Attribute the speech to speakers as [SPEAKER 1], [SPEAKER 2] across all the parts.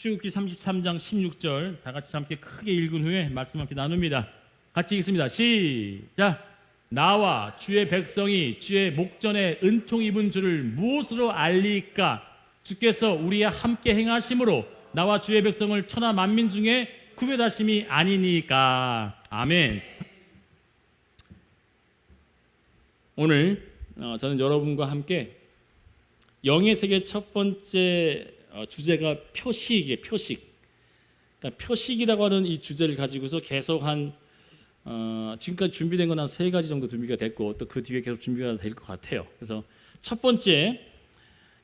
[SPEAKER 1] 출애굽기 33장 16절 다 같이 함께 크게 읽은 후에 말씀 함께 나눕니다. 같이 읽습니다. 시작. 나와 주의 백성이 주의 목전에 은총 입은 줄을 무엇으로 알리까? 주께서 우리와 함께 행하심으로 나와 주의 백성을 천하 만민 중에 구별하심이 아니니까. 아멘. 오늘 저는 여러분과 함께 영의 세계 첫 번째 주제가 표식이에요. 표식. 그러니까 표식이라고 하는 이 주제를 가지고서 계속 지금까지 준비된 건 한 3가지 정도 준비가 됐고 또 그 뒤에 계속 준비가 될 것 같아요. 그래서 첫 번째,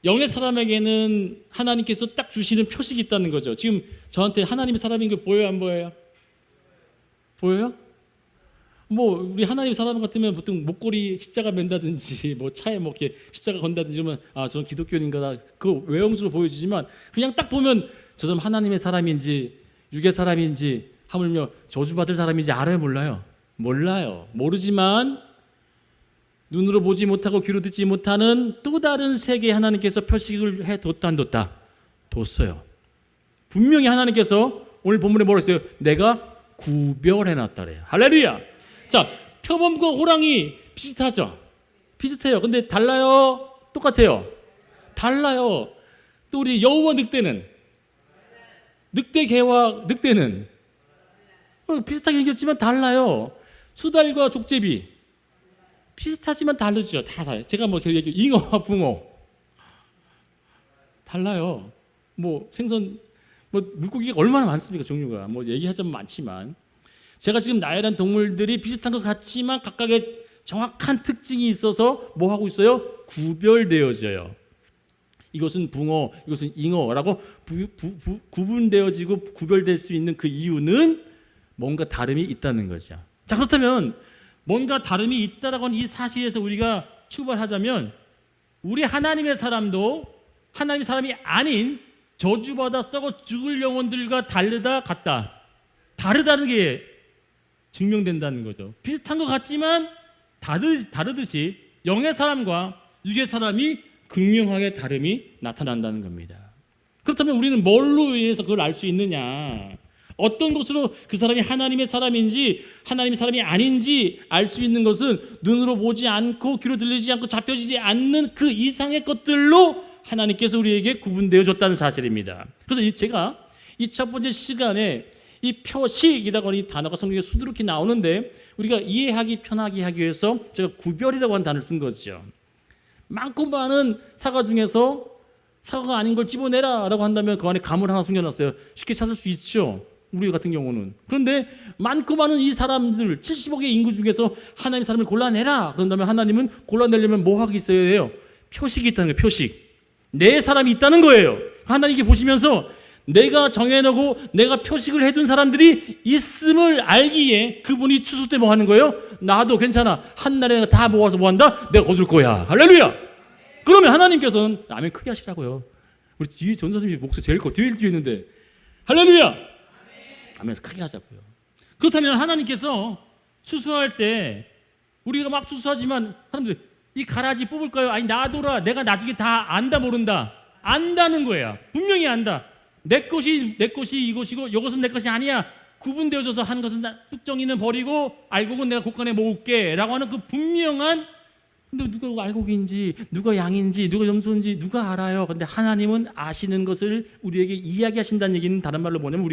[SPEAKER 1] 영의 사람에게는 하나님께서 딱 주시는 표식이 있다는 거죠. 지금 저한테 하나님의 사람인 거 보여요, 안 보여요? 보여요? 뭐 우리 하나님의 사람 같으면 보통 목걸이 십자가 맨다든지 뭐 차에 뭐 이렇게 십자가 건다든지 이러면 저는 기독교인가다 그 외형으로 보여지지만 그냥 딱 보면 저 사람 하나님의 사람인지 육의 사람인지 하물며 저주받을 사람인지 알아요, 몰라요? 몰라요. 모르지만 눈으로 보지 못하고 귀로 듣지 못하는 또 다른 세계에 하나님께서 표식을 해뒀다 안 뒀다? 뒀어요. 분명히 하나님께서 오늘 본문에 뭐라고 했어요? 내가 구별해놨다래요. 할렐루야. 자, 표범과 호랑이 비슷하죠? 비슷해요. 근데 달라요? 똑같아요? 달라요. 또 우리 여우와 늑대는? 늑대, 개와 늑대는? 비슷하게 생겼지만 달라요. 수달과 족제비 비슷하지만 다르죠. 다 달라요. 제가 뭐 잉어와 붕어 달라요. 뭐 생선, 뭐 물고기가 얼마나 많습니까? 종류가 뭐 얘기하자면 많지만 제가 지금 나열한 동물들이 비슷한 것 같지만 각각의 정확한 특징이 있어서 뭐 하고 있어요? 구별되어져요. 이것은 붕어, 이것은 잉어라고 구분되어지고 구별될 수 있는 그 이유는 뭔가 다름이 있다는 거죠. 자, 그렇다면 뭔가 다름이 있다라고 하는 이 사실에서 우리가 출발하자면 우리 하나님의 사람도 하나님의 사람이 아닌 저주받아 썩어 죽을 영혼들과 다르다 같다. 다르다는 게 증명된다는 거죠. 비슷한 것 같지만 다르듯이 영의 사람과 육의 사람이 극명하게 다름이 나타난다는 겁니다. 그렇다면 우리는 뭘로 의해서 그걸 알 수 있느냐? 어떤 것으로 그 사람이 하나님의 사람인지 하나님의 사람이 아닌지 알 수 있는 것은 눈으로 보지 않고 귀로 들리지 않고 잡혀지지 않는 그 이상의 것들로 하나님께서 우리에게 구분되어 줬다는 사실입니다. 그래서 제가 이 첫 번째 시간에 이 표식이라고 하는 이 단어가 성경에 수두룩히 나오는데 우리가 이해하기 편하게 하기 위해서 제가 구별이라고 하는 단어를 쓴 거죠. 많고 많은 사과 중에서 사과가 아닌 걸 집어내라 라고 한다면 그 안에 감을 하나 숨겨놨어요. 쉽게 찾을 수 있죠. 우리 같은 경우는. 그런데 많고 많은 이 사람들 70억의 인구 중에서 하나님의 사람을 골라내라 그런다면 하나님은 골라내려면 뭐 하기 있어야 돼요? 표식이 있다는 거예요. 표식. 내 사람이 있다는 거예요. 하나님께 보시면서 내가 정해놓고 내가 표식을 해둔 사람들이 있음을 알기에 그분이 추수 때 뭐 하는 거예요? 나도 괜찮아. 한날에 다 모아서 뭐 한다? 내가 거둘 거야. 할렐루야. 그러면 하나님께서는 아멘 크게 하시라고요. 우리 뒤에 전사님이 목소리 제일 커. 뒤에 있는데 할렐루야. 아멘 크게 하자고요. 그렇다면 하나님께서 추수할 때 우리가 막 추수하지만 사람들이 이 가라지 뽑을까요? 아니 놔둬라. 내가 나중에 다 안다 모른다. 안다는 거야. 분명히 안다. 내 것이 이것이고 이것은 내 것이 아니야. 구분되어져서 한 것은 특정이는 버리고 알곡은 내가 곳간에 모을게 라고 하는 그 분명한, 근데 누가 알곡인지 누가 양인지 누가 염소인지 누가 알아요. 근데 하나님은 아시는 것을 우리에게 이야기하신다는 얘기는 다른 말로 뭐냐면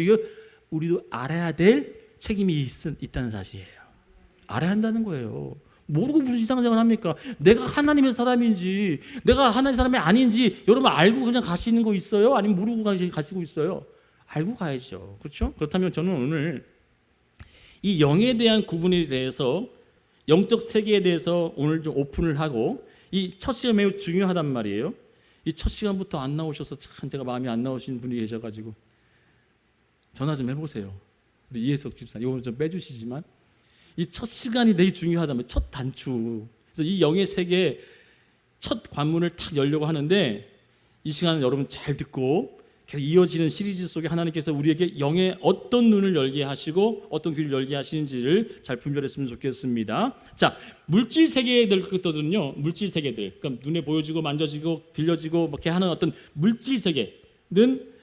[SPEAKER 1] 우리도 알아야 될 책임이 있다는 사실이에요. 알아야 한다는 거예요. 모르고 무슨 이상한 생각을 합니까? 내가 하나님의 사람인지 내가 하나님의 사람이 아닌지 여러분 알고 그냥 가시는 거 있어요? 아니면 모르고 가시고 있어요? 알고 가야죠. 그렇죠? 그렇다면 저는 오늘 이 영에 대한 구분에 대해서 영적 세계에 대해서 오늘 좀 오픈을 하고 이 첫 시간 매우 중요하단 말이에요. 이 첫 시간부터 안 나오셔서 참 제가 마음이 안 나오시는 분이 계셔가지고 전화 좀 해보세요. 우리 이혜석 집사님 이거 좀 빼주시지만 이 첫 시간이 되게 중요하다면 첫 단추. 그래서 이 영의 세계 첫 관문을 탁 열려고 하는데 이 시간은 여러분 잘 듣고 계속 이어지는 시리즈 속에 하나님께서 우리에게 영의 어떤 눈을 열게 하시고 어떤 귀를 열게 하시는지를 잘 분별했으면 좋겠습니다. 자, 물질 세계들거든요. 물질 세계들. 그러니까 눈에 보여지고 만져지고 들려지고 이렇게 하는 어떤 물질 세계는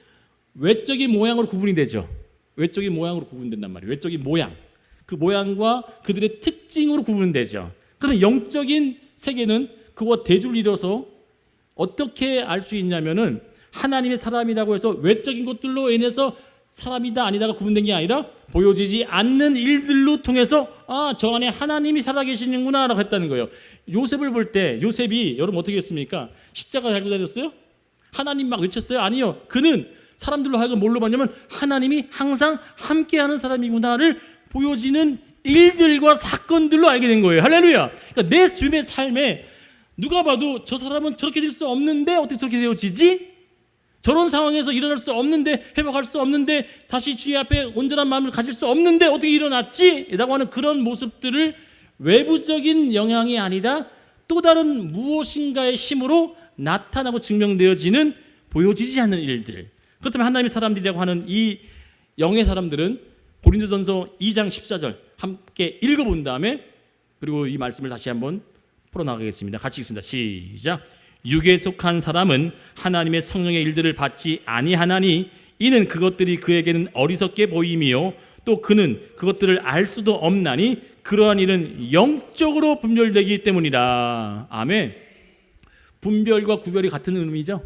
[SPEAKER 1] 외적인 모양으로 구분이 되죠. 외적인 모양으로 구분된단 말이에요. 외적인 모양. 그 모양과 그들의 특징으로 구분되죠. 그러면 영적인 세계는 그와 대조를 이뤄서 어떻게 알 수 있냐면은 하나님의 사람이라고 해서 외적인 것들로 인해서 사람이다 아니다가 구분된 게 아니라 보여지지 않는 일들로 통해서 저 안에 하나님이 살아계시는구나 라고 했다는 거예요. 요셉을 볼 때 요셉이 여러분 어떻게 했습니까? 십자가 달고 다녔어요? 하나님 막 외쳤어요? 아니요. 그는 사람들로 하여금 뭘로 봤냐면 하나님이 항상 함께하는 사람이구나를 보여지는 일들과 사건들로 알게 된 거예요. 할렐루야. 그러니까 내 주변의 삶에 누가 봐도 저 사람은 저렇게 될 수 없는데 어떻게 저렇게 되어지지? 저런 상황에서 일어날 수 없는데, 회복할 수 없는데, 다시 주의 앞에 온전한 마음을 가질 수 없는데 어떻게 일어났지? 라고 하는 그런 모습들을 외부적인 영향이 아니라 또 다른 무엇인가의 힘으로 나타나고 증명되어지는 보여지지 않는 일들. 그렇다면 하나님의 사람들이라고 하는 이 영의 사람들은 고린도전서 2장 14절 함께 읽어본 다음에 그리고 이 말씀을 다시 한번 풀어나가겠습니다. 같이 읽습니다. 시작. 육에 속한 사람은 하나님의 성령의 일들을 받지 아니하나니 이는 그것들이 그에게는 어리석게 보임이요 또 그는 그것들을 알 수도 없나니 그러한 일은 영적으로 분별되기 때문이라. 아멘. 분별과 구별이 같은 의미죠.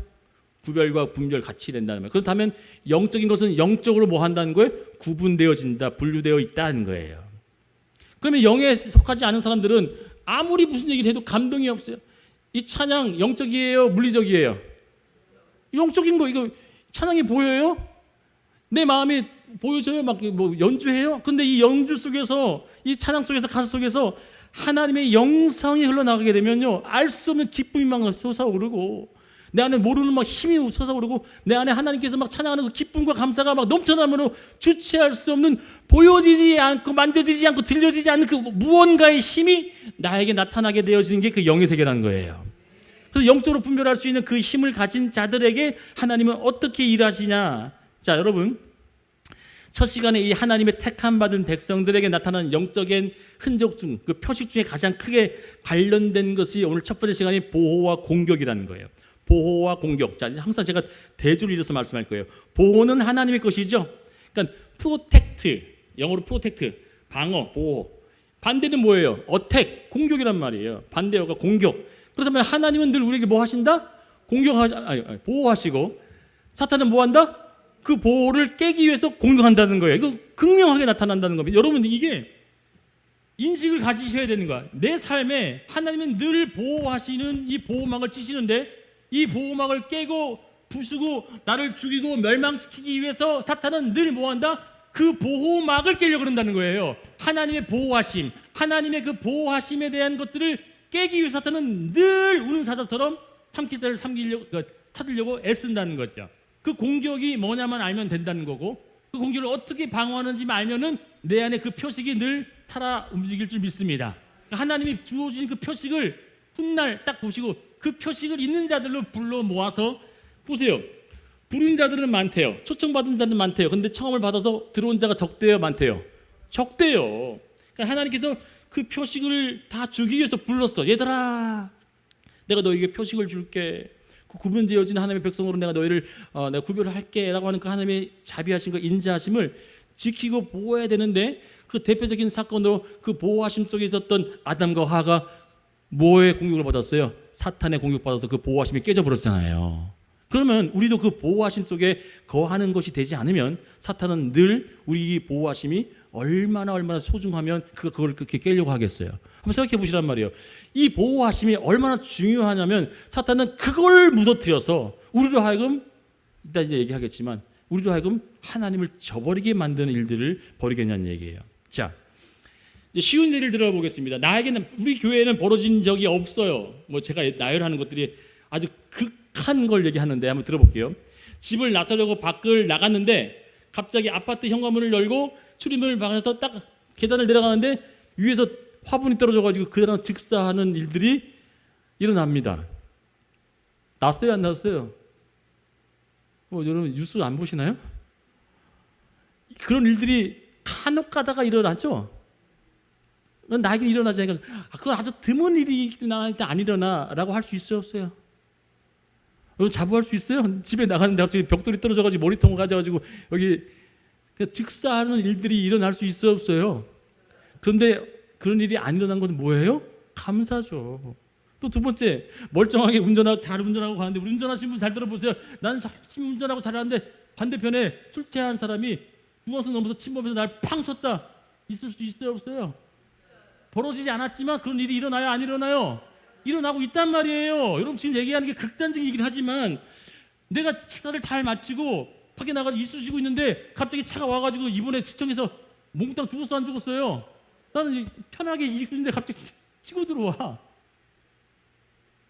[SPEAKER 1] 구별과 분별 같이 된다는 거예요. 그렇다면 영적인 것은 영적으로 뭐 한다는 거예요? 구분되어진다, 분류되어 있다는 거예요. 그러면 영에 속하지 않은 사람들은 아무리 무슨 얘기를 해도 감동이 없어요. 이 찬양 영적이에요, 물리적이에요? 영적인 거 이거 찬양이 보여요? 내 마음이 보여져요? 막 뭐 연주해요? 근데 이 연주 속에서 이 찬양 속에서 가사 속에서 하나님의 영성이 흘러나가게 되면요 알 수 없는 기쁨이 막 솟아오르고 내 안에 모르는 막 힘이 솟아오르고 내 안에 하나님께서 막 찬양하는 그 기쁨과 감사가 막 넘쳐나므로 주체할 수 없는 보여지지 않고 만져지지 않고 들려지지 않는 그 무언가의 힘이 나에게 나타나게 되어지는 게 그 영의 세계라는 거예요. 그래서 영적으로 분별할 수 있는 그 힘을 가진 자들에게 하나님은 어떻게 일하시냐. 자, 여러분 첫 시간에 이 하나님의 택함 받은 백성들에게 나타나는 영적인 흔적 중 그 표식 중에 가장 크게 관련된 것이 오늘 첫 번째 시간이 보호와 공격이라는 거예요. 보호와 공격. 자, 항상 제가 대조를 이뤄서 말씀할 거예요. 보호는 하나님의 것이죠. 그러니까 프로텍트, 영어로 프로텍트, 방어, 보호. 반대는 뭐예요? 어택, 공격이란 말이에요. 반대어가 공격. 그렇다면 하나님은 늘 우리에게 뭐 하신다? 보호하시고 사탄은 뭐 한다? 그 보호를 깨기 위해서 공격한다는 거예요. 이거 극명하게 나타난다는 겁니다. 여러분 이게 인식을 가지셔야 되는 거야. 내 삶에 하나님은 늘 보호하시는 이 보호막을 치시는데 이 보호막을 깨고 부수고 나를 죽이고 멸망시키기 위해서 사탄은 늘 뭐한다? 그 보호막을 깨려고 그런다는 거예요. 하나님의 보호하심, 하나님의 그 보호하심에 대한 것들을 깨기 위해 사탄은 늘 우는 사자처럼 참기자를 찾으려고 애쓴다는 거죠. 그 공격이 뭐냐만 알면 된다는 거고 그 공격을 어떻게 방어하는지 알면은 내 안에 그 표식이 늘 타라 움직일 줄 믿습니다. 하나님이 주어진 그 표식을 훗날 딱 보시고 그 표식을 있는 자들로 불러 모아서 보세요. 부른 자들은 많대요. 초청받은 자는 많대요. 근데 청함을 받아서 들어온 자가 적대요, 많대요? 적대요. 그러니까 하나님께서 그 표식을 다 주기 위해서 불렀어. 얘들아, 내가 너에게 표식을 줄게. 그 구분되어진 하나님의 백성으로 내가 너희를 내가 구별을 할게 라고 하는 그 하나님의 자비하신 그 인자하심을 지키고 보호해야 되는데 그 대표적인 사건으로 그 보호하심 속에 있었던 아담과 하와가 뭐의 공격을 받았어요? 사탄의 공격받아서 그 보호하심이 깨져버렸잖아요. 그러면 우리도 그 보호하심 속에 거하는 것이 되지 않으면 사탄은 늘 우리 보호하심이 얼마나 소중하면 그걸 그렇게 깨려고 하겠어요. 한번 생각해 보시란 말이에요. 이 보호하심이 얼마나 중요하냐면 사탄은 그걸 무너뜨려서 우리로 하여금 이따 이제 얘기하겠지만 우리로 하여금 하나님을 저버리게 만드는 일들을 벌이겠냐는 얘기예요. 자, 이제 쉬운 예를 들어보겠습니다. 나에게는 우리 교회에는 벌어진 적이 없어요. 뭐 제가 나열하는 것들이 아주 극한 걸 얘기하는데 한번 들어볼게요. 집을 나서려고 밖을 나갔는데 갑자기 아파트 현관문을 열고 출입문을 방에서 딱 계단을 내려가는데 위에서 화분이 떨어져가지고 그대로 즉사하는 일들이 일어납니다. 났어요, 안 났어요? 여러분 뉴스 안 보시나요? 그런 일들이 간혹 가다가 일어나죠. 나에게 일어나지 않으니까 그건 아주 드문 일이 나한테 안 일어나라고 할 수 있어요, 없어요? 여러분 자부할 수 있어요? 집에 나가는데 갑자기 벽돌이 떨어져가지고 머리통 가져가지고 여기 즉사하는 일들이 일어날 수 있어 없어요? 그런데 그런 일이 안 일어난 것은 뭐예요? 감사죠. 또 두 번째, 멀쩡하게 잘 운전하고 가는데, 우리 운전하시는 분 잘 들어보세요. 나는 열심히 운전하고 잘하는데 반대편에 술 취한 사람이 중앙선 넘어서 침범해서 날 팡 쳤다. 있을 수 있어요 없어요? 벌어지지 않았지만 그런 일이 일어나요 안 일어나요? 일어나고 있단 말이에요. 여러분 지금 얘기하는 게 극단적인 얘기긴 하지만, 내가 식사를 잘 마치고 밖에 나가서 이쑤시고 있는데 갑자기 차가 와가지고 이번에 지청에서 몽땅 죽었어 안 죽었어요? 나는 편하게 이고 있는데 갑자기 치고 들어와.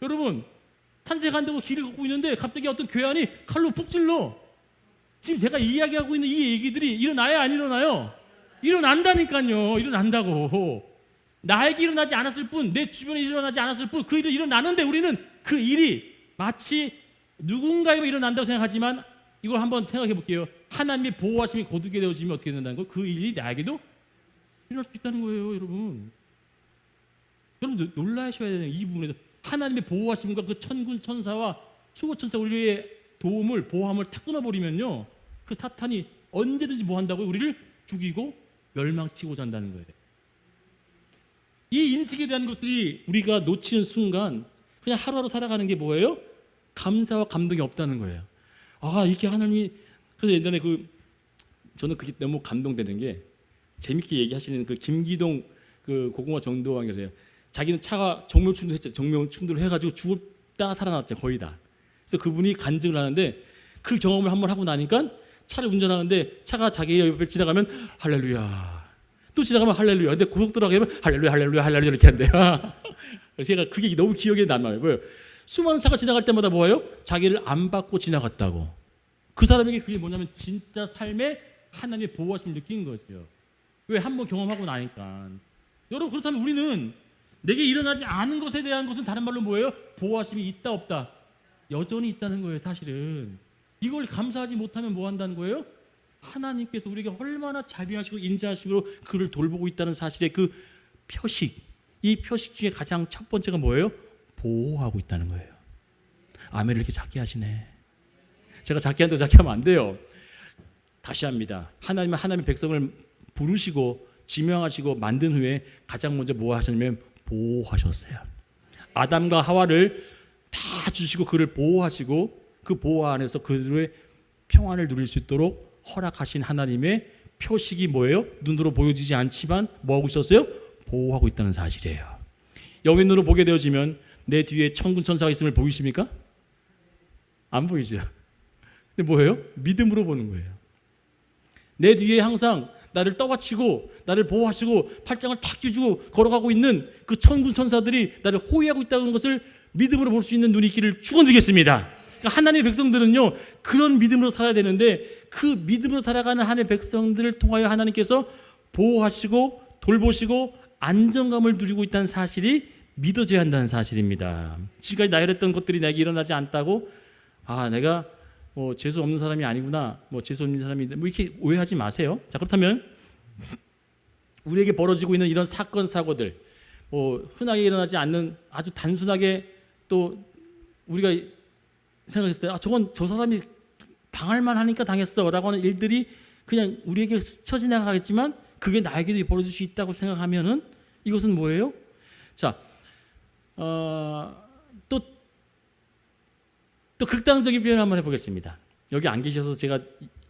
[SPEAKER 1] 여러분 산책한다고 길을 걷고 있는데 갑자기 어떤 괴한이 칼로 푹 찔러. 지금 제가 이야기하고 있는 이 얘기들이 일어나요 안 일어나요? 일어난다니까요. 일어난다고. 나에게 일어나지 않았을 뿐, 내 주변에 일어나지 않았을 뿐, 그 일이 일어나는데 우리는 그 일이 마치 누군가에게 일어난다고 생각하지만, 이걸 한번 생각해 볼게요. 하나님의 보호하심이 거두게 되어지면 어떻게 된다는 거예요? 그 일이 나에게도 일어날 수 있다는 거예요. 여러분 놀라셔야 되는 이 부분에서 하나님의 보호하심과 그 천군 천사와 수호 천사 우리의 도움을, 보호함을 탁 끊어버리면요, 그 사탄이 언제든지 뭐 한다고요? 우리를 죽이고 멸망시키고자 한다는 거예요. 이 인식에 대한 것들이 우리가 놓치는 순간 그냥 하루하루 살아가는 게 뭐예요? 감사와 감동이 없다는 거예요. 아, 이게 하나님이. 그래서 옛날에 저는 그게 너무 감동되는 게, 재밌게 얘기하시는 그 김기동 그 고궁화 정도왕이래요. 자기는 차가 정명충돌을 해가지고 죽었다 살아났죠, 거의 다. 그래서 그분이 간증을 하는데, 그 경험을 한번 하고 나니까 차를 운전하는데 차가 자기 옆에 지나가면 할렐루야, 또 지나가면 할렐루야. 근데 고속도로가 가면 할렐루야 할렐루야 할렐루야 이렇게 한대요. 제가 그게 너무 기억에 남아요. 수많은 차가 지나갈 때마다 뭐예요? 자기를 안 받고 지나갔다고. 그 사람에게 그게 뭐냐면 진짜 삶에 하나님의 보호하심을 느낀 거죠. 왜? 한번 경험하고 나니까. 여러분 그렇다면 우리는 내게 일어나지 않은 것에 대한 것은 다른 말로 뭐예요? 보호하심이 있다 없다? 여전히 있다는 거예요. 사실은 이걸 감사하지 못하면 뭐 한다는 거예요? 하나님께서 우리에게 얼마나 자비하시고 인자하시고 그를 돌보고 있다는 사실의 그 표식, 이 표식 중에 가장 첫 번째가 뭐예요? 보호하고 있다는 거예요. 아멘을 이렇게 작게 하시네. 제가 작게 한다고 작게 하면 안 돼요. 다시 합니다. 하나님은 하나님의 백성을 부르시고 지명하시고 만든 후에 가장 먼저 뭐 하셨냐면 보호하셨어요. 아담과 하와를 다 주시고 그를 보호하시고, 그 보호 안에서 그들의 평안을 누릴 수 있도록 허락하신 하나님의 표식이 뭐예요? 눈으로 보여지지 않지만 뭐하고 있었어요? 보호하고 있다는 사실이에요. 영의 눈으로 보게 되어지면 내 뒤에 천군 천사가 있음을 보이십니까? 안 보이죠? 근데 뭐예요? 믿음으로 보는 거예요. 내 뒤에 항상 나를 떠받치고 나를 보호하시고 팔짱을 탁 끼주고 걸어가고 있는 그 천군 천사들이 나를 호위하고 있다는 것을 믿음으로 볼 수 있는 눈이 있기를 축원드리겠습니다. 그러니까 하나님의 백성들은요, 그런 믿음으로 살아야 되는데, 그 믿음으로 살아가는 하나님의 백성들을 통하여 하나님께서 보호하시고 돌보시고 안정감을 누리고 있다는 사실이 믿어져야 한다는 사실입니다. 지금까지 나열했던 것들이 내게 일어나지 않다고, 아, 내가 재수 없는 사람이 아니구나, 재수 없는 사람이 이렇게 오해하지 마세요. 자, 그렇다면 우리에게 벌어지고 있는 이런 사건 사고들, 흔하게 일어나지 않는 아주 단순하게 또 우리가 생각했을 때, 저건 저 사람이 당할 만하니까 당했어라고 하는 일들이 그냥 우리에게 스쳐 지나가겠지만 그게 나에게도 벌어질 수 있다고 생각하면은 이것은 뭐예요? 자, 또 극단적인 표현 한번 해보겠습니다. 여기 안 계셔서 제가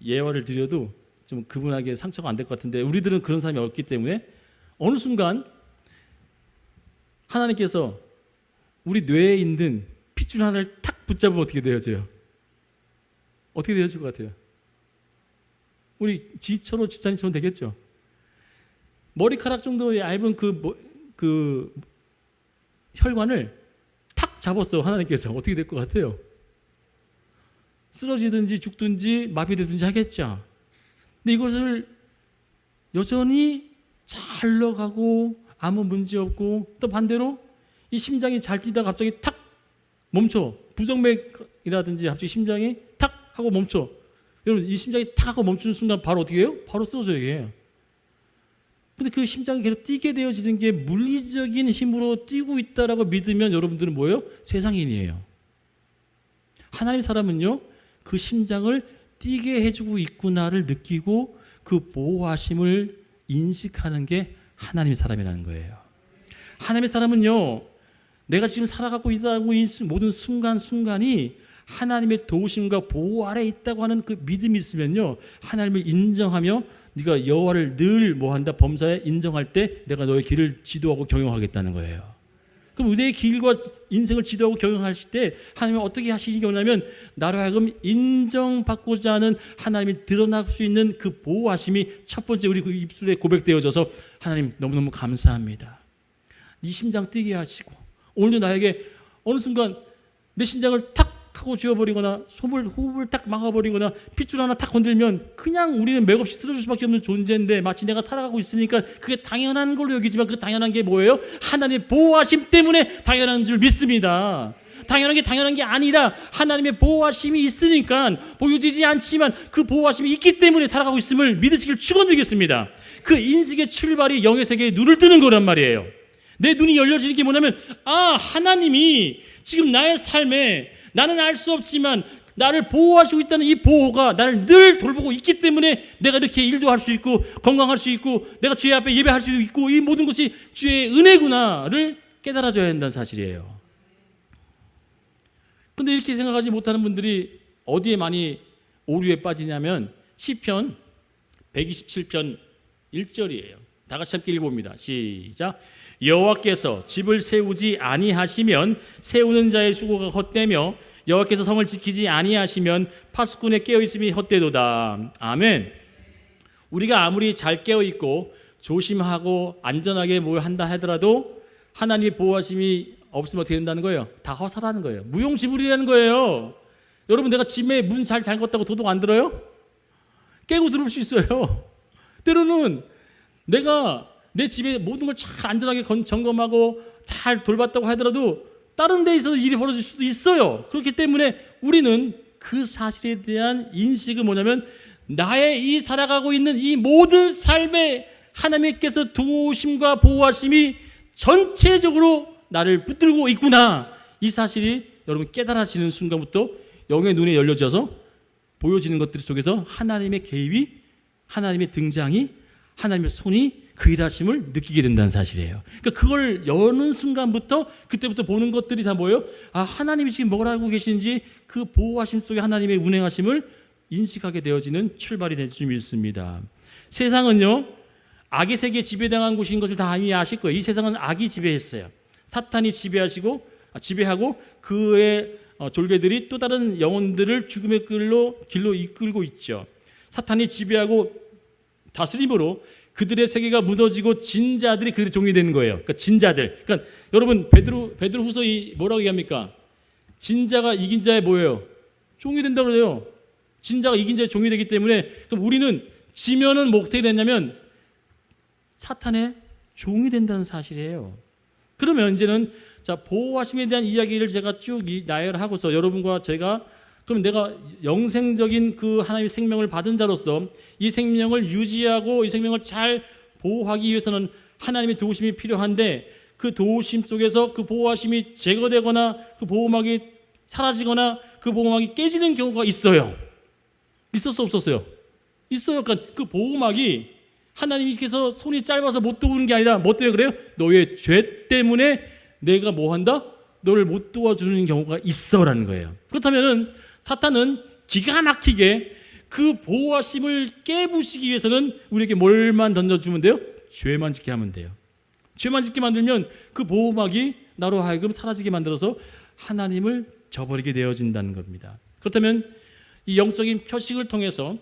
[SPEAKER 1] 예화를 드려도 좀 그분에게 상처가 안 될 것 같은데, 우리들은 그런 사람이 없기 때문에 어느 순간 하나님께서 우리 뇌에 있는 핏줄 하나를 탁 붙잡으면 어떻게 되어져요? 어떻게 되어질 것 같아요? 우리 지처럼 집사님처럼 되겠죠? 머리카락 정도의 얇은 그 혈관을 탁 잡았어 하나님께서. 어떻게 될 것 같아요? 쓰러지든지 죽든지 마비되든지 하겠죠. 근데 이것을 여전히 잘 흘러가고 아무 문제 없고, 또 반대로 이 심장이 잘 뛰다가 갑자기 탁 멈춰. 부정맥이라든지 갑자기 심장이 탁 하고 멈춰. 여러분, 이 심장이 탁 하고 멈추는 순간 바로 어떻게 해요? 바로 쓰러져요, 이게. 근데 그 심장이 계속 뛰게 되어지는 게 물리적인 힘으로 뛰고 있다라고 믿으면 여러분들은 뭐예요? 세상인이에요. 하나님 사람은요, 그 심장을 뛰게 해주고 있구나를 느끼고 그 보호하심을 인식하는 게 하나님의 사람이라는 거예요. 하나님의 사람은요, 내가 지금 살아가고 있다고 모든 순간순간이 하나님의 도우심과 보호 아래 있다고 하는 그 믿음이 있으면요, 하나님을 인정하며 네가 여호와를 늘 뭐한다? 범사에 인정할 때 내가 너의 길을 지도하고 경영하겠다는 거예요. 그럼 내 길과 인생을 지도하고 경영하실 때 하나님은 어떻게 하시기 원하면 나로 하여금 인정받고자 하는 하나님이 드러날 수 있는 그 보호하심이 첫 번째 우리 그 입술에 고백되어져서 하나님 너무너무 감사합니다. 네 심장 뛰게 하시고 오늘도 나에게 어느 순간 내 심장을 탁 하고 쥐어버리거나 호흡을 딱 막아버리거나 핏줄 하나 탁 건들면 그냥 우리는 맥없이 쓰러질 수밖에 없는 존재인데 마치 내가 살아가고 있으니까 그게 당연한 걸로 여기지만 그 당연한 게 뭐예요? 하나님의 보호하심 때문에 당연한 줄 믿습니다. 당연한 게 아니라 하나님의 보호하심이 있으니까 보여지지 않지만 그 보호하심이 있기 때문에 살아가고 있음을 믿으시길 축원드리겠습니다. 그 인식의 출발이 영의 세계에 눈을 뜨는 거란 말이에요. 내 눈이 열려지는 게 뭐냐면 하나님이 지금 나의 삶에 나는 알 수 없지만 나를 보호하시고 있다는 이 보호가 나를 늘 돌보고 있기 때문에 내가 이렇게 일도 할 수 있고 건강할 수 있고 내가 주의 앞에 예배할 수 있고 이 모든 것이 주의 은혜구나를 깨달아줘야 한다는 사실이에요. 그런데 이렇게 생각하지 못하는 분들이 어디에 많이 오류에 빠지냐면 시편 127편 1절이에요. 다 같이 함께 읽어봅니다. 시작. 여호와께서 집을 세우지 아니하시면 세우는 자의 수고가 헛되며 여호와께서 성을 지키지 아니하시면 파수꾼의 깨어있음이 헛되도다. 아멘. 우리가 아무리 잘 깨어있고 조심하고 안전하게 뭘 한다 하더라도 하나님의 보호하심이 없으면 어떻게 된다는 거예요? 다 허사라는 거예요. 무용지물이라는 거예요. 여러분 내가 집에 문 잘 잠궜다고 도둑 안 들어요? 깨고 들어올 수 있어요. 때로는 내가 내 집에 모든 걸 잘 안전하게 점검하고 잘 돌봤다고 하더라도 다른 데 있어서 일이 벌어질 수도 있어요. 그렇기 때문에 우리는 그 사실에 대한 인식은 뭐냐면 나의 이 살아가고 있는 이 모든 삶에 하나님께서 도우심과 보호하심이 전체적으로 나를 붙들고 있구나. 이 사실이 여러분 깨달아지는 순간부터 영의 눈에 열려져서 보여지는 것들 속에서 하나님의 개입이, 하나님의 등장이, 하나님의 손이 그 일하심을 느끼게 된다는 사실이에요. 그러니까 그걸 여는 순간부터 그때부터 보는 것들이 다 뭐예요? 하나님이 지금 뭘 하고 계신지 그 보호하심 속에 하나님의 운행하심을 인식하게 되어지는 출발이 될 수 있습니다. 세상은요, 악의 세계에 지배당한 곳인 것을 다 이미 아실 거예요. 이 세상은 악이 지배했어요. 사탄이 지배하고 그의 졸개들이 또 다른 영혼들을 죽음의 길로 이끌고 있죠. 사탄이 지배하고 다스림으로 그들의 세계가 무너지고 진자들이 그들의 종이 되는 거예요. 그러니까 진자들. 그러니까 여러분 베드로후서 뭐라고 얘기합니까? 진자가 이긴 자의 뭐예요? 종이 된다고 그래요. 진자가 이긴 자의 종이 되기 때문에 그럼 우리는 지면은 뭐 어떻게 됐냐면 사탄의 종이 된다는 사실이에요. 그러면 이제는 자 보호하심에 대한 이야기를 제가 쭉 나열하고서 여러분과 제가 그럼 내가 영생적인 그 하나님의 생명을 받은 자로서 이 생명을 유지하고 이 생명을 잘 보호하기 위해서는 하나님의 도우심이 필요한데 그 도우심 속에서 그 보호하심이 제거되거나 그 보호막이 사라지거나 그 보호막이 깨지는 경우가 있어요. 있었어 없었어요? 있어요. 그러니까 그 보호막이 하나님께서 손이 짧아서 못 도우는 게 아니라 뭐 때문에 그래요? 너의 죄 때문에 내가 뭐 한다? 너를 못 도와주는 경우가 있어라는 거예요. 그렇다면은 사탄은 기가 막히게 그 보호하심을 깨부시기 위해서는 우리에게 뭘만 던져주면 돼요? 죄만 짓게 하면 돼요. 죄만 짓게 만들면 그 보호막이 나로 하여금 사라지게 만들어서 하나님을 저버리게 되어진다는 겁니다. 그렇다면 이 영적인 표식을 통해서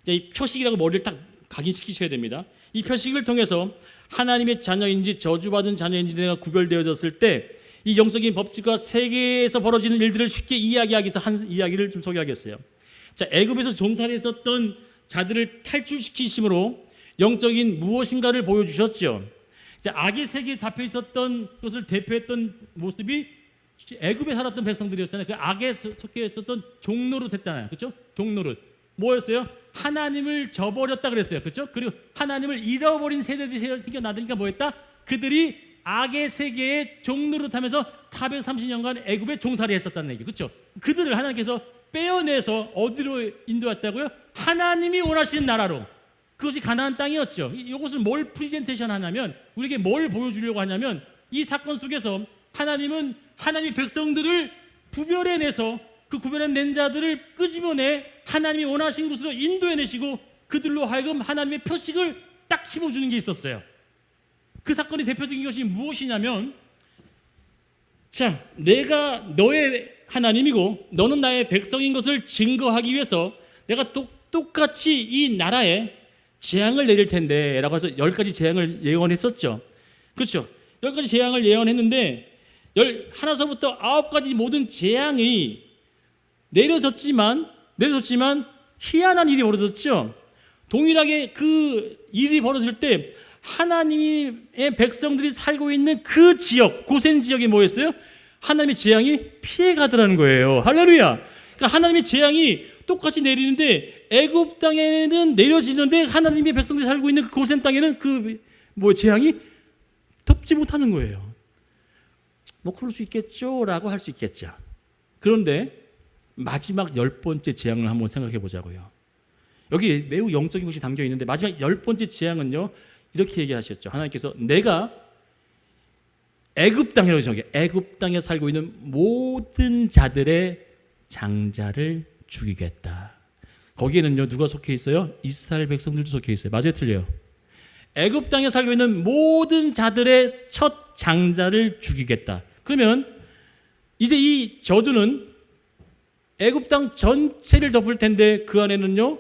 [SPEAKER 1] 이제 이 표식이라고 머리를 딱 각인시키셔야 됩니다. 이 표식을 통해서 하나님의 자녀인지 저주받은 자녀인지 내가 구별되어졌을 때 이 영적인 법칙과 세계에서 벌어지는 일들을 쉽게 이야기하기 위해서 한 이야기를 좀 소개하겠어요. 자, 애굽에서 종살이했었던 자들을 탈출시키심으로 영적인 무엇인가를 보여주셨죠. 자, 악의 세계에 잡혀 있었던 것을 대표했던 모습이 애굽에 살았던 백성들이었잖아요. 그 악에 속해 있었던 종노릇 했잖아요. 그렇죠? 종노릇. 뭐였어요? 하나님을 저버렸다 그랬어요. 그렇죠? 그리고 하나님을 잃어버린 세대들이 생겨나니까 뭐였다? 그들이 악의 세계의 종로를 타면서 430년간 애굽에 종살이 했었다는 얘기, 그렇죠? 그들을 하나님께서 빼어내서 어디로 인도했다고요? 하나님이 원하시는 나라로. 그것이 가나안 땅이었죠. 이것을 뭘 프리젠테이션 하냐면, 우리에게 뭘 보여주려고 하냐면, 이 사건 속에서 하나님은 하나님의 백성들을 구별해내서 그 구별해낸 자들을 끄집어내 하나님이 원하신 곳으로 인도해내시고 그들로 하여금 하나님의 표식을 딱 심어주는 게 있었어요. 그 사건의 대표적인 것이 무엇이냐면, 자, 내가 너의 하나님이고 너는 나의 백성인 것을 증거하기 위해서 내가 똑같이 이 나라에 재앙을 내릴 텐데 라고 해서 10가지 재앙을 예언했었죠. 그렇죠? 10가지 재앙을 예언했는데 하나서부터 9가지 모든 재앙이 내려졌지만 희한한 일이 벌어졌죠. 동일하게 그 일이 벌어질 때 하나님의 백성들이 살고 있는 그 지역, 고센 지역이 뭐였어요? 하나님의 재앙이 피해가더라는 거예요. 할렐루야. 그러니까 하나님의 재앙이 똑같이 내리는데 애굽 땅에는 내려지는데 하나님의 백성들이 살고 있는 그 고센 땅에는 재앙이 덮지 못하는 거예요. 그럴 수 있겠죠라고 할 수 있겠죠. 그런데 마지막 10번째 재앙을 한번 생각해 보자고요. 여기 매우 영적인 것이 담겨 있는데 마지막 10번째 재앙은요, 이렇게 얘기하셨죠. 하나님께서 내가 애굽 땅이라고 정해, 애굽 땅에 살고 있는 모든 자들의 장자를 죽이겠다. 거기에는요 누가 속해 있어요? 이스라엘 백성들도 속해 있어요. 맞아요, 틀려요? 애굽 땅에 살고 있는 모든 자들의 첫 장자를 죽이겠다. 그러면 이제 이 저주는 애굽 땅 전체를 덮을 텐데 그 안에는요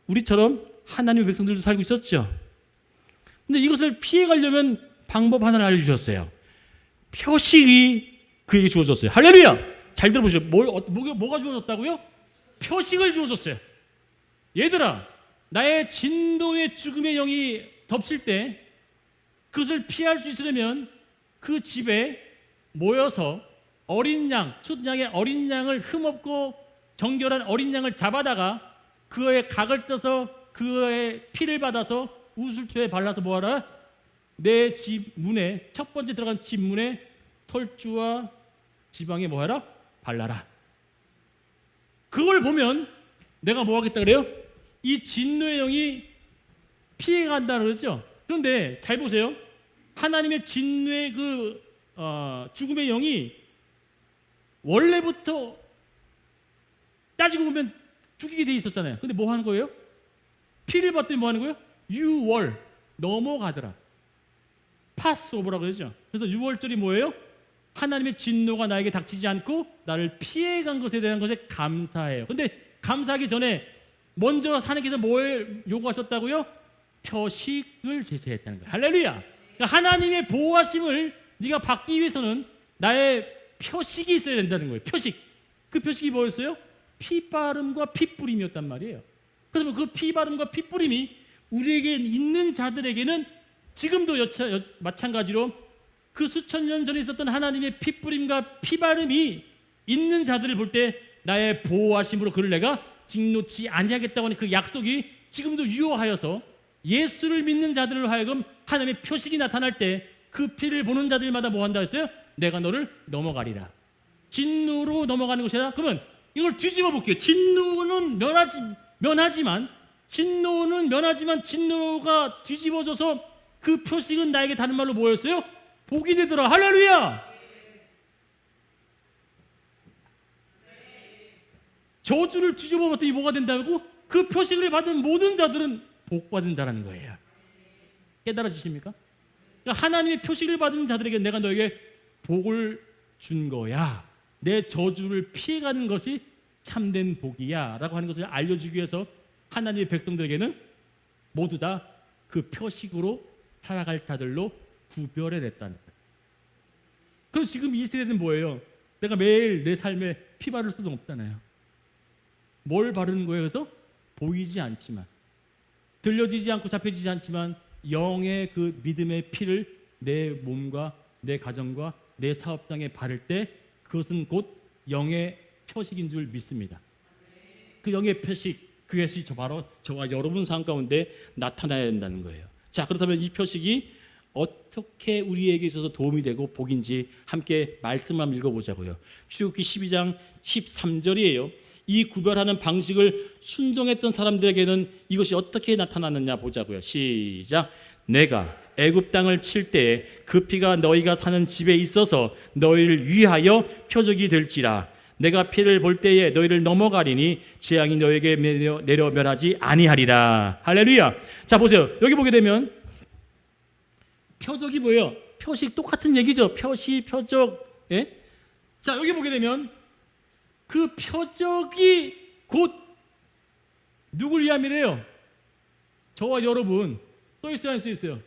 [SPEAKER 1] 우리처럼 하나님의 백성들도 살고 있었죠. 근데 이것을 피해가려면 방법 하나를 알려주셨어요. 표식이 그에게 주어졌어요. 할렐루야! 잘 들어보세요. 뭐가 주어졌다고요? 표식을 주어졌어요. 얘들아, 나의 진노의 죽음의 영이 덮칠 때 그것을 피할 수 있으려면 그 집에 모여서 어린 양, 숫양의 어린 양을 흠없고 정결한 어린 양을 잡아다가 그의 각을 떠서 그의 피를 받아서 우슬초에 발라서 뭐하라? 내 집 문에, 첫 번째 들어간 집 문에 털주와 지방에 뭐하라? 발라라. 그걸 보면 내가 뭐 하겠다 그래요? 이 진노의 영이 피해간다 그러죠. 그런데 잘 보세요. 하나님의 진노의 죽음의 영이 원래부터 따지고 보면 죽이게 돼 있었잖아요. 근데 뭐 하는 거예요? 피를 받더니 뭐 하는 거예요? 유월, 넘어가더라. 파스오버라고 그러죠. 그래서 유월절이 뭐예요? 하나님의 진노가 나에게 닥치지 않고 나를 피해간 것에 대한 것에 감사해요. 근데 감사하기 전에 먼저 하나님께서 뭘 요구하셨다고요? 표식을 제시했다는 거예요. 할렐루야. 그러니까 하나님의 보호하심을 네가 받기 위해서는 나의 표식이 있어야 된다는 거예요. 표식. 그 표식이 뭐였어요? 피바름과 피뿌림이었단 말이에요. 그래서 그 피바름과 피뿌림이 우리에게 있는 자들에게는 지금도 마찬가지로 그 수천 년 전에 있었던 하나님의 피뿌림과 피바름이 있는 자들을 볼 때 나의 보호하심으로 그를 내가 직놓지 아니하겠다고 하는 그 약속이 지금도 유효하여서 예수를 믿는 자들을 하여금 하나님의 표식이 나타날 때 그 피를 보는 자들마다 뭐 한다 했어요? 내가 너를 넘어가리라. 진노로 넘어가는 것이라. 그러면 이걸 뒤집어 볼게요. 진노는 면하지만 진노가 뒤집어져서 그 표식은 나에게 다른 말로 뭐였어요? 복이 되더라. 할렐루야. 저주를 뒤집어 봤더니 뭐가 된다고? 그 표식을 받은 모든 자들은 복 받은 자라는 거예요. 깨달아지십니까? 그러니까 하나님의 표식을 받은 자들에게 내가 너에게 복을 준 거야. 내 저주를 피해가는 것이 참된 복이야 라고 하는 것을 알려주기 위해서 하나님의 백성들에게는 모두 다 그 표식으로 살아갈 자들로 구별해냈다는 거예요. 그럼 지금 이 세대는 뭐예요? 내가 매일 내 삶에 피 바를 수도 없잖아요. 뭘 바르는 거예요? 그래서 보이지 않지만, 들려지지 않고 잡혀지지 않지만 영의 그 믿음의 피를 내 몸과 내 가정과 내 사업장에 바를 때 그것은 곧 영의 표식인 줄 믿습니다. 그 영의 표식, 그것이 바로 저와 여러분 삶 가운데 나타나야 된다는 거예요. 자, 그렇다면 이 표식이 어떻게 우리에게 있어서 도움이 되고 복인지 함께 말씀 한번 읽어보자고요. 출애굽기 12장 13절이에요. 이 구별하는 방식을 순종했던 사람들에게는 이것이 어떻게 나타났느냐 보자고요. 시작. 내가 애굽 땅을 칠 때에 그 피가 너희가 사는 집에 있어서 너희를 위하여 표적이 될지라. 내가 피를 볼 때에 너희를 넘어가리니 재앙이 너희에게 내려 멸하지 아니하리라. 할렐루야. 자 보세요. 여기 보게 되면 표적이 뭐예요? 표식 똑같은 얘기죠. 표시, 표적. 예? 자 여기 보게 되면 그 표적이 곧 누굴 위함이래요? 저와 여러분. 써 있어요, 안 써 있어요?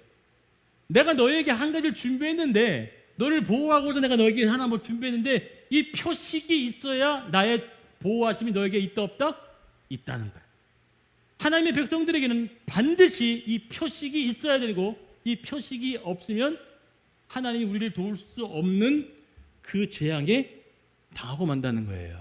[SPEAKER 1] 내가 너에게 한 가지를 준비했는데, 너를 보호하고자 내가 너에게 하나 뭐 준비했는데, 이 표식이 있어야 나의 보호하심이 너에게 있다 없다? 있다는 거야. 하나님의 백성들에게는 반드시 이 표식이 있어야 되고, 이 표식이 없으면 하나님이 우리를 도울 수 없는 그 재앙에 당하고 만다는 거예요.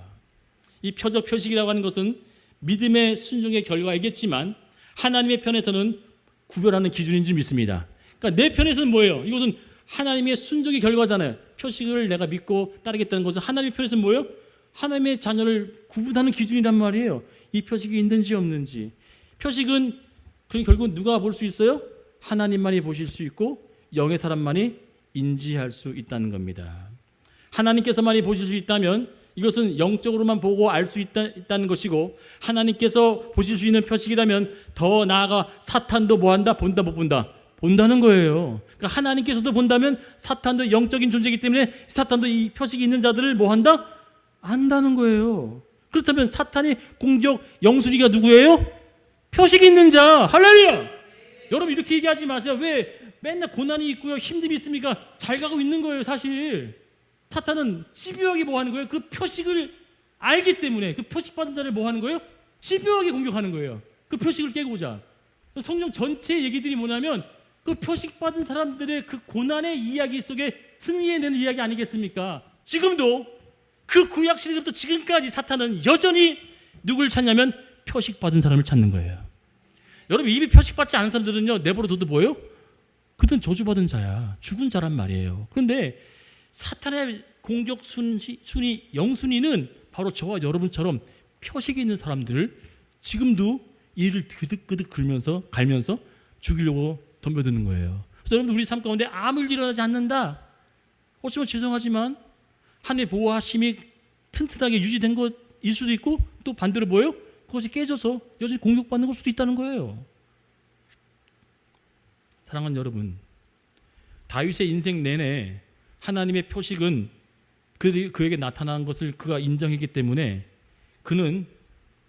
[SPEAKER 1] 이 표적, 표식이라고 하는 것은 믿음의 순종의 결과이겠지만 하나님의 편에서는 구별하는 기준인 줄 믿습니다. 그러니까 내 편에서는 뭐예요? 이것은 하나님의 순종의 결과잖아요. 표식을 내가 믿고 따르겠다는 것은 하나님의 편에서는 뭐예요? 하나님의 자녀를 구분하는 기준이란 말이에요. 이 표식이 있는지 없는지. 표식은 결국 누가 볼 수 있어요? 하나님만이 보실 수 있고 영의 사람만이 인지할 수 있다는 겁니다. 하나님께서만이 보실 수 있다면 이것은 영적으로만 보고 알 수 있다는 것이고, 하나님께서 보실 수 있는 표식이라면 더 나아가 사탄도 뭐한다? 본다 못 본다? 본다는 거예요. 그러니까 하나님께서도 본다면 사탄도 영적인 존재이기 때문에 사탄도 이 표식이 있는 자들을 뭐한다? 안다는 거예요. 그렇다면 사탄의 공격 영순위가 누구예요? 표식이 있는 자. 할렐루야. 여러분 이렇게 얘기하지 마세요. 왜 맨날 고난이 있고요, 힘듦이 있습니까? 잘 가고 있는 거예요. 사실 사탄은 집요하게 뭐 하는 거예요? 그 표식을 알기 때문에 그 표식 받은 자를 뭐 하는 거예요? 집요하게 공격하는 거예요. 그 표식을 깨고자. 성경 전체 얘기들이 뭐냐면 그 표식 받은 사람들의 그 고난의 이야기 속에 승리해내는 이야기 아니겠습니까? 지금도 그 구약 시대부터 지금까지 사탄은 여전히 누굴 찾냐면 표식 받은 사람을 찾는 거예요. 여러분 이미 표식 받지 않은 사람들은요, 내버려둬도 뭐예요? 그들은 저주받은 자야, 죽은 자란 말이에요. 그런데 사탄의 공격 순위 영순위는 바로 저와 여러분처럼 표식이 있는 사람들을 지금도 이를 그득그득 갈면서 죽이려고 덤벼드는 거예요. 그래서 여러분 우리 삶 가운데 아무 일 일어나지 않는다. 어쩌면 죄송하지만 하나님의 보호하심이 튼튼하게 유지된 것일 수도 있고, 또 반대로 뭐예요? 그것이 깨져서 여전히 공격받는 걸 수도 있다는 거예요. 사랑하는 여러분, 다윗의 인생 내내 하나님의 표식은 그에게 나타난 것을 그가 인정했기 때문에 그는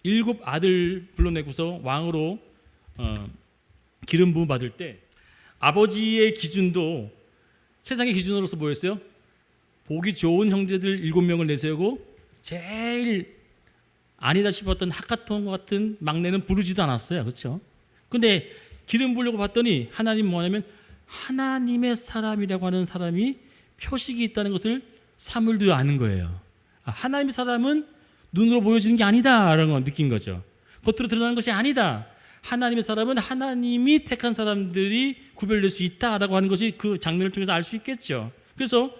[SPEAKER 1] 7 아들 불러내고서 왕으로 기름 부음 받을 때 아버지의 기준도 세상의 기준으로서 뭐였어요? 보기 좋은 형제들 7명을 내세우고 제일 아니다 싶었던 핫카톤과 같은 막내는 부르지도 않았어요. 그렇죠? 근데 기름 부으려고 봤더니 하나님 뭐냐면 하나님의 사람이라고 하는 사람이 표식이 있다는 것을 사물도 아는 거예요. 하나님의 사람은 눈으로 보여지는 게 아니다라는 걸 느낀 거죠. 겉으로 드러나는 것이 아니다. 하나님의 사람은 하나님이 택한 사람들이 구별될 수 있다라고 하는 것이 그 장면을 통해서 알 수 있겠죠. 그래서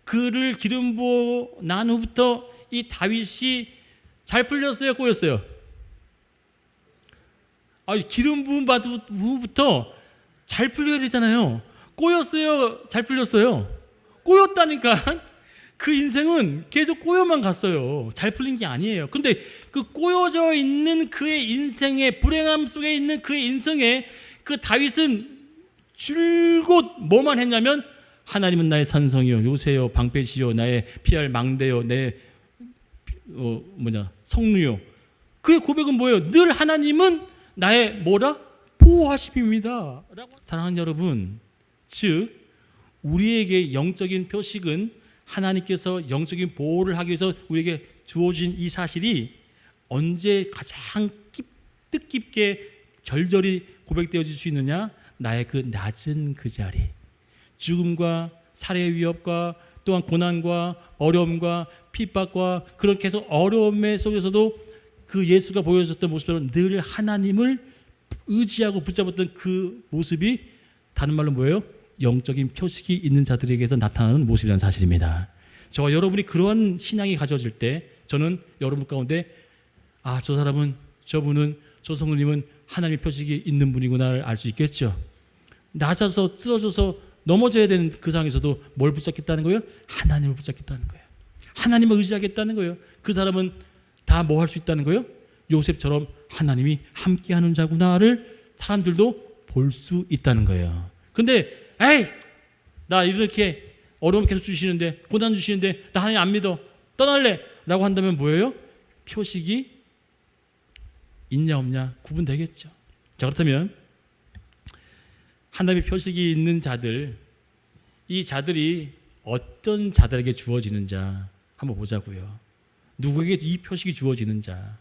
[SPEAKER 1] 그를 기름 부어 난 후부터 이 다윗이 잘 풀렸어요, 꼬였어요? 기름 부음 받은 후부터 잘 풀려야 되잖아요. 꼬였어요, 잘 풀렸어요? 꼬였다니까. 그 인생은 계속 꼬여만 갔어요. 잘 풀린 게 아니에요. 그런데 그 꼬여져 있는 그의 인생의 불행함 속에 있는 그의 인생에 그 다윗은 줄곧 뭐만 했냐면 하나님은 나의 산성이요, 요새요, 방패시요, 나의 피할 망대요, 내 성루요. 그의 고백은 뭐예요? 늘 하나님은 나의 뭐라? 보호하심입니다. 사랑하는 여러분, 즉 우리에게 영적인 표식은 하나님께서 영적인 보호를 하기 위해서 우리에게 주어진 이 사실이 언제 가장 뜻깊게 절절히 고백되어질 수 있느냐? 나의 그 낮은 그 자리, 죽음과 살해 위협과 또한 고난과 어려움과 핍박과 그런 계속 어려움의 속에서도 그 예수가 보여줬던 모습처럼 늘 하나님을 의지하고 붙잡았던 그 모습이 다른 말로 뭐예요? 영적인 표식이 있는 자들에게서 나타나는 모습이라는 사실입니다. 저와 여러분이 그러한 신앙이 가져질 때 저는 여러분 가운데 저 사람은, 저분은, 저 성도님은 하나님의 표식이 있는 분이구나를 알 수 있겠죠. 낮아서 쓰러져서 넘어져야 되는 그 상황에서도 뭘 붙잡겠다는 거예요? 하나님을 붙잡겠다는 거예요. 하나님을 의지하겠다는 거예요. 그 사람은 다 뭐 할 수 있다는 거예요? 요셉처럼 하나님이 함께하는 자구나를 사람들도 볼 수 있다는 거예요. 근데 나 이렇게 어려움 계속 주시는데, 고난 주시는데 나 하나님 안 믿어, 떠날래 라고 한다면 뭐예요? 표식이 있냐 없냐 구분되겠죠. 자, 그렇다면 하나님의 표식이 있는 자들, 이 자들이 어떤 자들에게 주어지는 자 한번 보자고요. 누구에게 이 표식이 주어지는 자.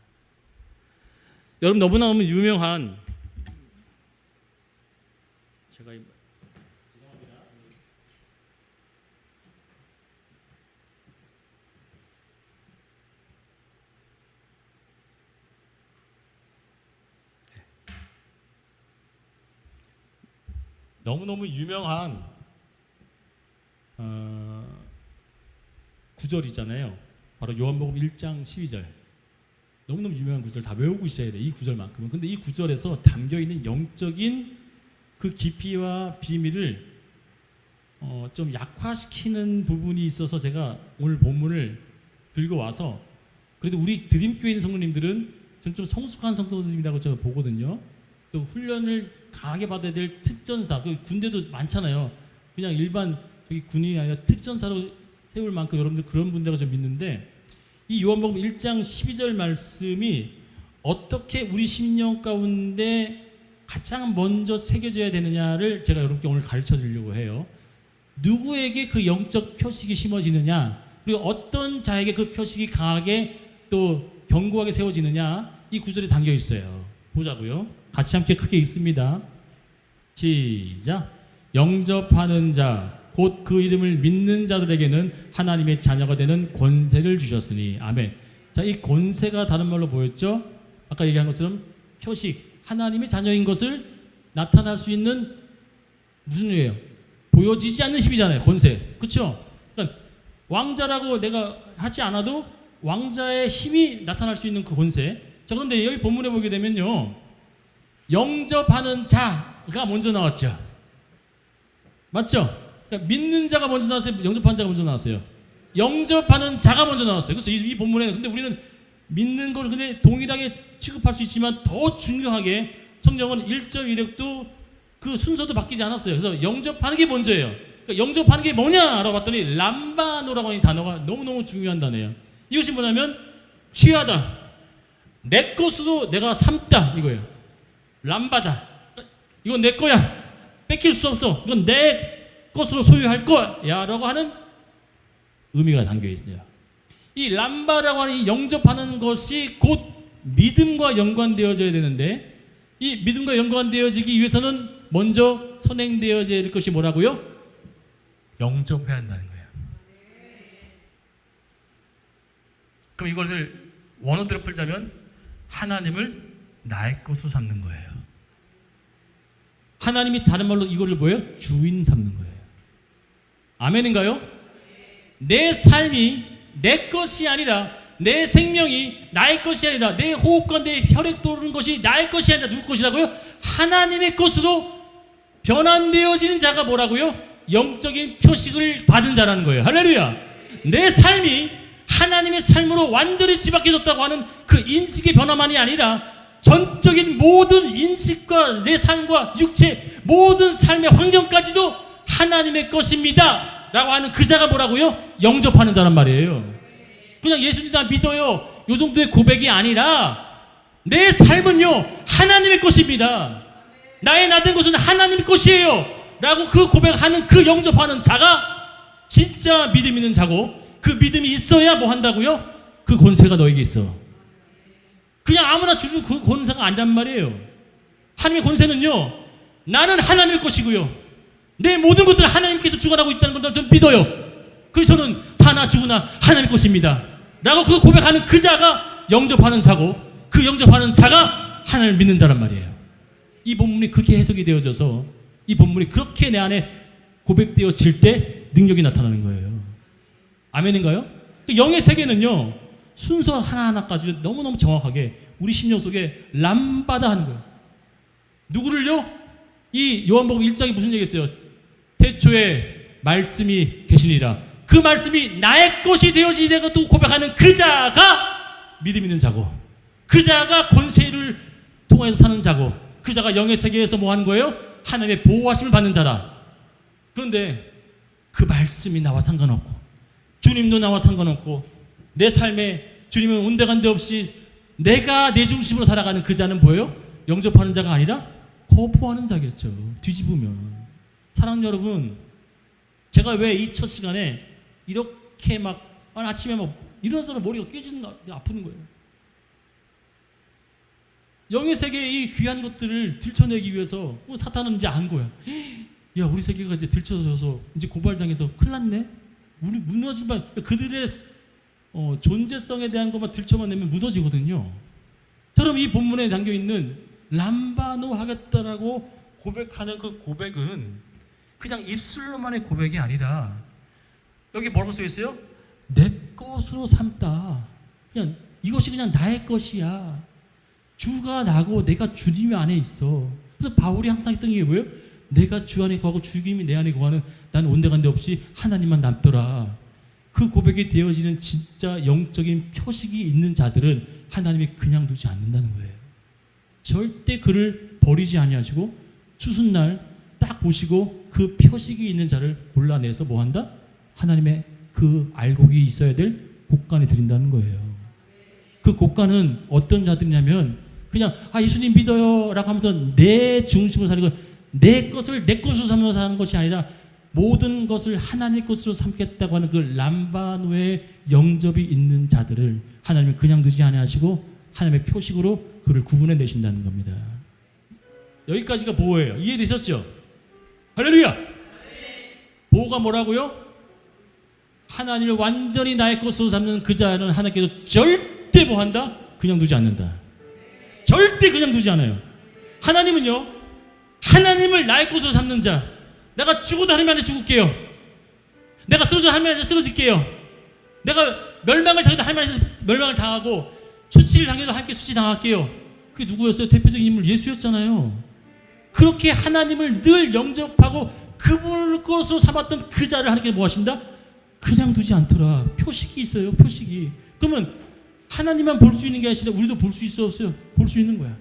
[SPEAKER 1] 여러분, 너무나 유명한, 제가 너무너무 유명한 구절이잖아요. 바로 요한복음 1장 12절. 너무너무 유명한 구절, 다 외우고 있어야 돼, 이 구절만큼은. 근데 이 구절에서 담겨있는 영적인 그 깊이와 비밀을 좀 약화시키는 부분이 있어서 제가 오늘 본문을 들고 와서, 그래도 우리 드림교회 있는 성도님들은 좀 성숙한 성도님이라고 제가 보거든요. 또 훈련을 강하게 받아야 될 특전사, 그 군대도 많잖아요. 그냥 일반 군인이 아니라 특전사로 세울 만큼 여러분들 그런 분들이라고 저는 믿는데, 이 요한복음 1장 12절 말씀이 어떻게 우리 심령 가운데 가장 먼저 새겨져야 되느냐를 제가 여러분께 오늘 가르쳐 드리려고 해요. 누구에게 그 영적 표식이 심어지느냐, 그리고 어떤 자에게 그 표식이 강하게 또 견고하게 세워지느냐, 이 구절에 담겨 있어요. 보자고요. 같이 함께 크게 읽습니다. 시작. 영접하는 자, 곧 그 이름을 믿는 자들에게는 하나님의 자녀가 되는 권세를 주셨으니. 아멘. 자, 이 권세가 다른 말로 뭐였죠? 아까 얘기한 것처럼 표식, 하나님의 자녀인 것을 나타날 수 있는 무슨 의미예요? 보여지지 않는 힘이잖아요. 권세. 그렇죠? 그러니까 왕자라고 내가 하지 않아도 왕자의 힘이 나타날 수 있는 그 권세. 자, 그런데 여기 본문에 보게 되면요, 영접하는 자가 먼저 나왔죠. 맞죠? 그러니까 믿는 자가 먼저 나왔어요? 영접하는 자가 먼저 나왔어요? 영접하는 자가 먼저 나왔어요. 그래서 이 본문에는, 근데 우리는 믿는 걸 근데 동일하게 취급할 수 있지만 더 중요하게 성경은 1.16도 그 순서도 바뀌지 않았어요. 그래서 영접하는 게 먼저예요. 그러니까 영접하는 게 뭐냐라고 봤더니 람바노라고 하는 단어가 너무너무 중요한 단어예요. 이것이 뭐냐면 취하다, 내 것으로 내가 삼다, 이거예요. 람바다. 이건 내 거야. 뺏길 수 없어. 이건 내 것으로 소유할 거야 라고 하는 의미가 담겨 있어요. 이 람바라고 하는 이 영접하는 것이 곧 믿음과 연관되어져야 되는데, 이 믿음과 연관되어지기 위해서는 먼저 선행되어져야 될 것이 뭐라고요? 영접해야 한다는 거예요. 그럼 이것을 원어대로 풀자면 하나님을 나의 것으로 삼는 거예요. 하나님이 다른 말로 이거를 뭐예요? 주인 삼는 거예요. 아멘인가요? 내 삶이 내 것이 아니라, 내 생명이 나의 것이 아니라, 내 호흡과 내 혈액 도는 것이 나의 것이 아니라 누구 것이라고요? 하나님의 것으로 변환되어지는 자가 뭐라고요? 영적인 표식을 받은 자라는 거예요. 할렐루야. 내 삶이 하나님의 삶으로 완전히 뒤바뀌어졌다고 하는 그 인식의 변화만이 아니라 전적인 모든 인식과 내 삶과 육체 모든 삶의 환경까지도 하나님의 것입니다 라고 하는 그 자가 뭐라고요? 영접하는 자란 말이에요. 그냥 예수님 다 믿어요, 요 정도의 고백이 아니라 내 삶은요 하나님의 것입니다, 나의 나된 것은 하나님의 것이에요 라고 그 고백하는, 그 영접하는 자가 진짜 믿음 있는 자고, 그 믿음이 있어야 뭐 한다고요? 그 권세가 너에게 있어. 그냥 아무나 주는 그 권세가 아니란 말이에요. 하나님의 권세는요, 나는 하나님의 것이고요, 내 모든 것들을 하나님께서 주관하고 있다는 걸 저는 믿어요. 그래서 저는 사나 죽으나 하나님의 것입니다 라고 그 고백하는 그 자가 영접하는 자고, 그 영접하는 자가 하나님을 믿는 자란 말이에요. 이 본문이 그렇게 해석이 되어져서, 이 본문이 그렇게 내 안에 고백되어질 때 능력이 나타나는 거예요. 아멘인가요? 영의 세계는요, 순서 하나하나까지 너무너무 정확하게 우리 심령 속에 람바다 하는 거예요. 누구를요? 이 요한복음 1장이 무슨 얘기했어요? 태초에 말씀이 계시니라. 그 말씀이 나의 것이 되어지되고 고백하는 그 자가 믿음 있는 자고, 그 자가 권세를 통해서 사는 자고, 그 자가 영의 세계에서 뭐 하는 거예요? 하나님의 보호하심을 받는 자다. 그런데 그 말씀이 나와 상관없고, 주님도 나와 상관없고, 내 삶에 주님은 온데간데 없이 내가 내 중심으로 살아가는 그 자는 뭐예요? 영접하는 자가 아니라 거부하는 자겠죠. 뒤집으면. 사랑하는 여러분, 제가 왜 이 첫 시간에 이렇게 막 아침에 막 일어나서 머리가 깨지는 거 아픈 거예요. 영의 세계의 이 귀한 것들을 들춰내기 위해서 사탄은 이제 안 거야. 야, 우리 세계가 이제 들춰져서 이제 고발당해서 큰일 났네. 우리 무너진 반, 그들의 존재성에 대한 것만 들춰만 내면 무너지거든요. 여러분, 이 본문에 담겨 있는 람바노 하겠다라고 고백하는 그 고백은 그냥 입술로만의 고백이 아니라, 여기 뭐라고 써 있어요? 내 것으로 삼다. 그냥 이것이 그냥 나의 것이야. 주가 나고 내가 주님 안에 있어. 그래서 바울이 항상 했던 게 뭐예요? 내가 주 안에 거하고 주님이 내 안에 거하는, 난 온데간데 없이 하나님만 남더라. 그 고백이 되어지는 진짜 영적인 표식이 있는 자들은 하나님이 그냥 두지 않는다는 거예요. 절대 그를 버리지 아니하시고 추수날 딱 보시고 그 표식이 있는 자를 골라내서 뭐 한다? 하나님의 그 알곡이 있어야 될 곡간에 드린다는 거예요. 그 곡간은 어떤 자들이냐면 그냥 예수님 믿어요 라고 하면서 내 중심으로 살고 내 것을 내 것으로 삼으면서 사는 것이 아니라 모든 것을 하나님의 것으로 삼겠다고 하는 그 람바노의 영접이 있는 자들을 하나님은 그냥 두지 아니하시고 하나님의 표식으로 그를 구분해 내신다는 겁니다. 여기까지가 보호예요. 이해되셨죠? 할렐루야! 보호가 뭐라고요? 하나님을 완전히 나의 것으로 삼는 그 자는 하나님께서 절대 뭐 한다? 그냥 두지 않는다. 절대 그냥 두지 않아요. 하나님은요, 하나님을 나의 것으로 삼는 자, 내가 죽어도 하나님 안에 죽을게요. 내가 쓰러져도 하나님 안에 쓰러질게요. 내가 멸망을 당해도 하나님 안에서 멸망을 당하고 수치를 당해도 함께 수치 당할게요. 그게 누구였어요? 대표적인 인물 예수였잖아요. 그렇게 하나님을 늘 영접하고 그분을 것으로 삼았던 그 자를 하나님께서 뭐 하신다? 그냥 두지 않더라. 표식이 있어요. 표식이. 그러면 하나님만 볼 수 있는 게 아니라 우리도 볼 수 있어 없어요? 볼 수 있는 거야.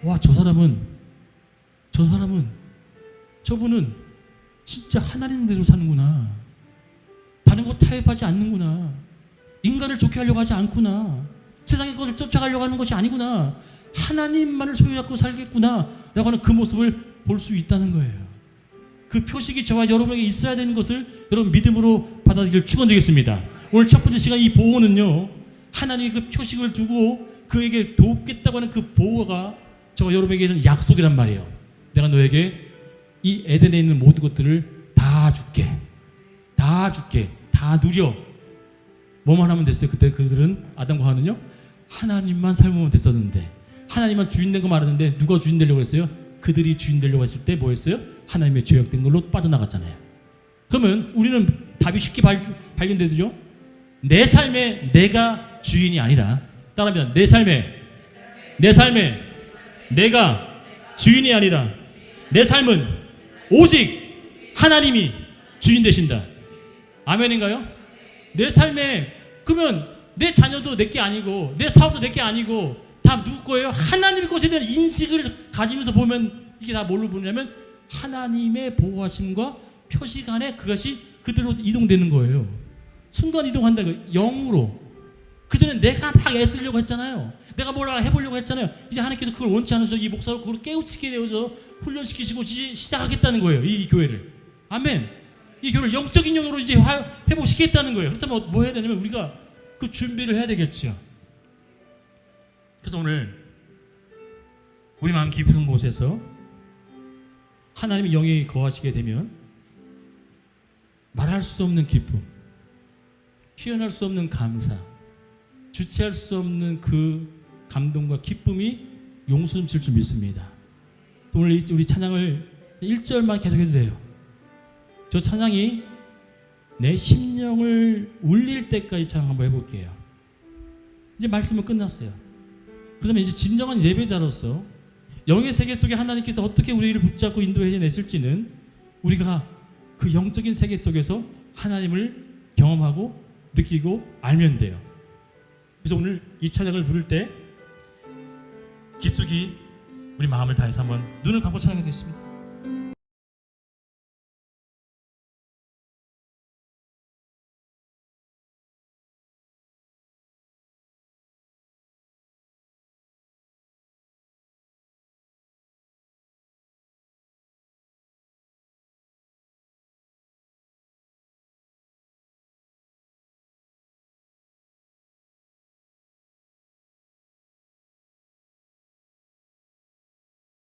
[SPEAKER 1] 와, 저분은 진짜 하나님대로 사는구나. 다른 거 타협하지 않는구나. 인간을 좋게 하려고 하지 않구나. 세상의 것을 쫓아가려고 하는 것이 아니구나. 하나님만을 소유하고 살겠구나 라고 하는 그 모습을 볼 수 있다는 거예요. 그 표식이 저와 여러분에게 있어야 되는 것을 여러분 믿음으로 받아들이길 축원드리겠습니다. 오늘 첫 번째 시간 이 보호는요, 하나님이 그 표식을 두고 그에게 돕겠다고 하는 그 보호가 저와 여러분에게는 약속이란 말이에요. 내가 너에게 이 에덴에 있는 모든 것들을 다 줄게. 다 누려. 뭐만 하면 됐어요? 그때 그들은, 아담과 하와는요, 하나님만 삶으면 됐었는데, 하나님만 주인 된 거 말하는데 누가 주인 되려고 했어요? 그들이 주인 되려고 했을 때 뭐 했어요? 하나님의 죄악된 걸로 빠져나갔잖아요. 그러면 우리는 답이 쉽게 발견되죠? 내 삶에 내가 주인이 아니라, 따라합니다. 내 삶에 내가 주인이 아니라 내 삶은 오직 하나님이 주인 되신다. 아멘인가요? 내 삶에, 그러면 내 자녀도 내게 아니고 내 사업도 내게 아니고 다 누구 거예요? 하나님의 것에 대한 인식을 가지면서 보면 이게 다 뭘로 보냐면 하나님의 보호하심과 표식 안에 그것이 그대로 이동되는 거예요. 순간 이동한다는 거예요. 영으로. 그전에 내가 막 애쓰려고 했잖아요. 내가 뭘 해보려고 했잖아요. 이제 하나님께서 그걸 원치 않으셔서 이 목사로 그걸 깨우치게 되어서 훈련시키시고 시작하겠다는 거예요. 이 교회를. 아멘. 이 교회를 영적인 영으로 이제 회복시키겠다는 거예요. 그렇다면 뭐 해야 되냐면 우리가 그 준비를 해야 되겠죠. 그래서 오늘 우리 마음 깊은 곳에서 하나님의 영이 거하시게 되면 말할 수 없는 기쁨, 표현할 수 없는 감사, 주체할 수 없는 그 감동과 기쁨이 용수넘칠 줄 믿습니다. 오늘 우리 찬양을 1절만 계속해도 돼요. 저 찬양이 내 심령을 울릴 때까지 찬양 한번 해볼게요. 이제 말씀은 끝났어요. 그러면 이제 진정한 예배자로서 영의 세계 속에 하나님께서 어떻게 우리를 붙잡고 인도해 냈을지는 우리가 그 영적인 세계 속에서 하나님을 경험하고 느끼고 알면 돼요. 그래서 오늘 이 찬양을 부를 때 깊숙이 우리 마음을 다해서 한번 눈을 감고 찬양하겠습니다.